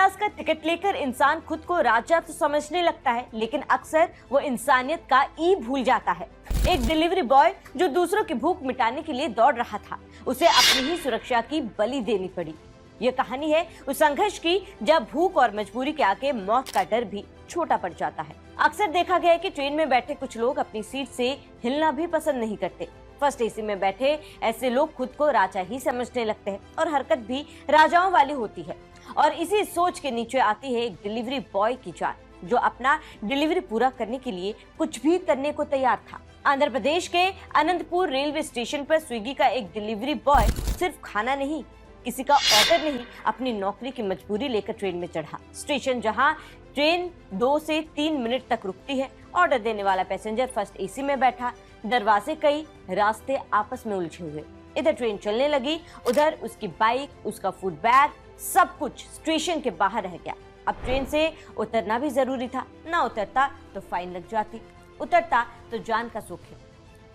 Class का ticket लेकर इंसान खुद को राजा तो समझने लगता है, लेकिन अक्सर वो इंसानियत का ई भूल जाता है। एक डिलीवरी बॉय जो दूसरों की भूख मिटाने के लिए दौड़ रहा था, उसे अपनी ही सुरक्षा की बलि देनी पड़ी। ये कहानी है उस संघर्ष की जब भूख और मजबूरी के आगे मौत का डर भी छोटा पड़ जाता है। अक्सर देखा गया है कि ट्रेन में बैठे कुछ लोग अपनी सीट से हिलना भी पसंद नहीं करते। फर्स्ट एसी में बैठे ऐसे लोग खुद को राजा ही समझने लगते हैं और हरकत भी राजाओं वाली होती है। और इसी सोच के नीचे आती है एक डिलीवरी बॉय की जान, जो अपना डिलीवरी पूरा करने के लिए कुछ भी करने को तैयार था। आंध्र प्रदेश के अनंतपुर रेलवे स्टेशन पर स्विगी का एक डिलीवरी बॉय सिर्फ खाना नहीं, किसी का ऑर्डर नहीं, अपनी नौकरी की मजबूरी लेकर ट्रेन में चढ़ा। स्टेशन जहां ट्रेन 2 से 3 मिनट तक रुकती है, ऑर्डर देने वाला पैसेंजर फर्स्ट एसी में बैठा। दरवाजे कई, रास्ते आपस में उलझे हुए। इधर ट्रेन चलने लगी, उधर उसकी बाइक, उसका फूड बैग, सब कुछ स्टेशन के बाहर रह गया। अब ट्रेन से उतरना भी जरूरी था, ना उतरता तो फाइन लग जाती, उतरता तो जान का सुख है।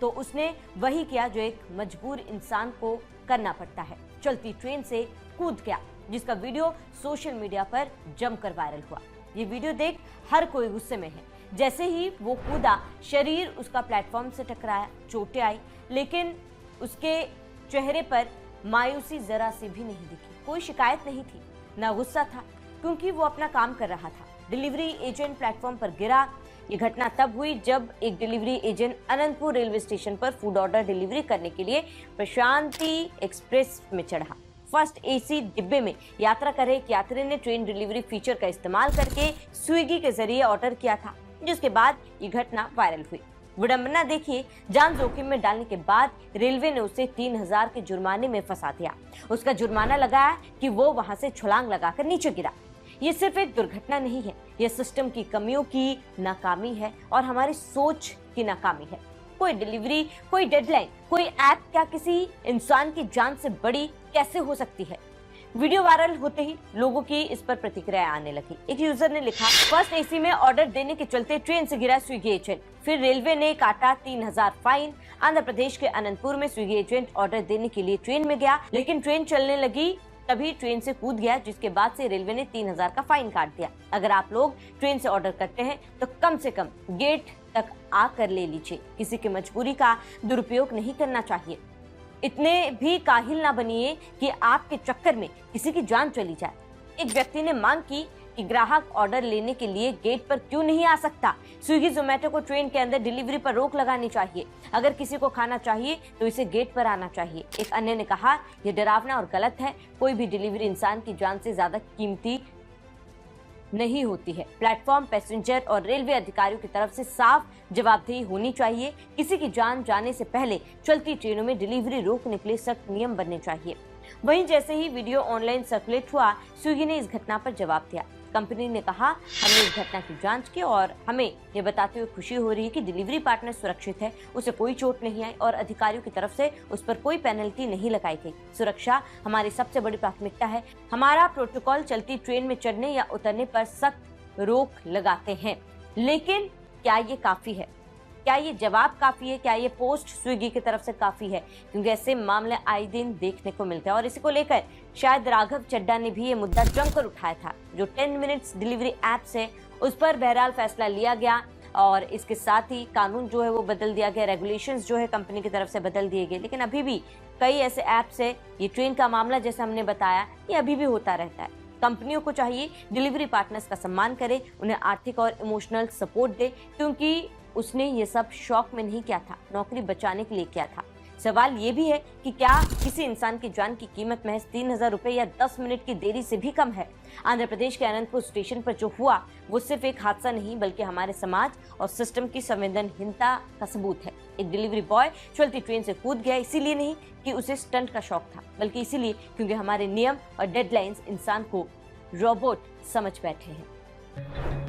तो उसने वही किया जो एक मजबूर इंसान को करना पड़ता है, चलती ट्रेन से कूद गया, जिसका वीडियो सोशल मीडिया पर जमकर वायरल हुआ। ये वीडियो देख हर कोई गुस्से में है। जैसे ही वो कूदा, शरीर उसका प्लेटफॉर्म से टकराया, चोटें आई, लेकिन उसके चेहरे पर मायूसी जरा सी भी नहीं दिखी। कोई शिकायत नहीं थी, ना गुस्सा था, क्योंकि वो अपना काम कर रहा था। डिलीवरी एजेंट प्लेटफॉर्म पर गिरा। ये घटना तब हुई जब एक delivery agent Anantapur railway station पर फूड ऑर्डर डिलीवरी करने के लिए प्रशांति एक्सप्रेस में चढ़ा। फर्स्ट एसी डिब्बे में यात्रा कर रहे एक यात्री ने ट्रेन डिलीवरी फीचर का इस्तेमाल करके स्विगी के जरिए ऑर्डर किया था, जिसके बाद ये घटना वायरल हुई। विडंबना देखिए, जान जोखिम में डालने के बाद रेलवे ने उसे 3000 के जुर्माने में फंसा दिया। उसका जुर्माना लगाया कि वो वहां से छलांग लगाकर नीचे गिरा। ये सिर्फ एक दुर्घटना नहीं है, ये सिस्टम की कमियों की नाकामी है और हमारी सोच की नाकामी है। कोई डिलीवरी, कोई डेडलाइन, कोई ऐप क्या किसी इंसान की जान से बड़ी कैसे हो सकती है? वीडियो वायरल होते ही लोगों की इस पर प्रतिक्रिया आने लगी। एक यूजर ने लिखा, फर्स्ट एसी में ऑर्डर देने के चलते ट्रेन से गिरा स्विगी एजेंट, फिर रेलवे ने काटा 3000 फाइन। आंध्र प्रदेश के अनंतपुर में स्विगी एजेंट ऑर्डर देने के लिए ट्रेन में गया, लेकिन ट्रेन चलने लगी तभी ट्रेन से कूद गया, जिसके बाद से रेलवे ने 3000 का फाइन काट दिया। अगर आप लोग ट्रेन से ऑर्डर करते हैं तो कम से कम गेट तक आकर ले लीजिए। किसी की मजबूरी का दुरुपयोग नहीं करना चाहिए। इतने भी काहिल ना बनिए कि आपके चक्कर में किसी की जान चली जाए। एक व्यक्ति ने मांग की कि ग्राहक ऑर्डर लेने के लिए गेट पर क्यों नहीं आ सकता। स्विगी जोमेटो को ट्रेन के अंदर डिलीवरी पर रोक लगानी चाहिए। अगर किसी को खाना चाहिए तो इसे गेट पर आना चाहिए। एक अन्य ने कहा, यह डरावना और गलत है। कोई भी डिलीवरी इंसान की जान से ज्यादा कीमती नहीं होती है। प्लेटफॉर्म, पैसेंजर और रेलवे अधिकारियों की तरफ से साफ जवाबदेही होनी चाहिए। किसी की जान जाने से पहले चलती ट्रेनों में डिलीवरी रोकने के लिए सख्त नियम बनने चाहिए। वहीं जैसे ही वीडियो ऑनलाइन सर्कुलेट हुआ, स्विगी ने इस घटना पर जवाब दिया। कंपनी ने कहा, हमने इस घटना की जांच की और हमें ये बताते हुए खुशी हो रही है कि डिलीवरी पार्टनर सुरक्षित है, उसे कोई चोट नहीं आई और अधिकारियों की तरफ से उस पर कोई पेनल्टी नहीं लगाई गई। सुरक्षा हमारी सबसे बड़ी प्राथमिकता है। हमारा प्रोटोकॉल चलती ट्रेन में चढ़ने या उतरने पर सख्त रोक लगाते हैं। लेकिन क्या ये काफी है? क्या ये जवाब काफी है? क्या ये पोस्ट स्विगी की तरफ से काफी है? क्योंकि ऐसे मामले आए दिन देखने को मिलते हैं और इसी को लेकर शायद राघव चड्ढा ने भी ये मुद्दा जमकर उठाया था। जो 10 मिनट्स डिलीवरी ऐप्स है, उस पर बहरहाल फैसला लिया गया और इसके साथ ही कानून जो है वो बदल दिया गया, रेगुलेशंस जो है कंपनी की तरफ से बदल दिए गए। लेकिन अभी भी कई ऐसे ऐप्स है, ये ट्रेन का मामला जैसे हमने बताया, ये अभी भी होता रहता है। कंपनियों को चाहिए डिलीवरी पार्टनर्स का सम्मान करे, उन्हें आर्थिक और इमोशनल सपोर्ट दे, क्योंकि उसने ये सब शौक में नहीं किया था, नौकरी बचाने के लिए किया था। सवाल ये भी है कि क्या किसी इंसान की जान की कीमत महज 3000 रुपए या 10 मिनट की देरी से भी कम है? आंध्र प्रदेश के अनंतपुर स्टेशन पर जो हुआ वो सिर्फ एक हादसा नहीं, बल्कि हमारे समाज और सिस्टम की संवेदनहीनता का सबूत है। एक डिलीवरी बॉय चलती ट्रेन से कूद गया, इसीलिए नहीं कि उसे स्टंट का शौक था, बल्कि इसीलिए क्योंकि हमारे नियम और डेडलाइंस इंसान को रोबोट समझ बैठे हैं।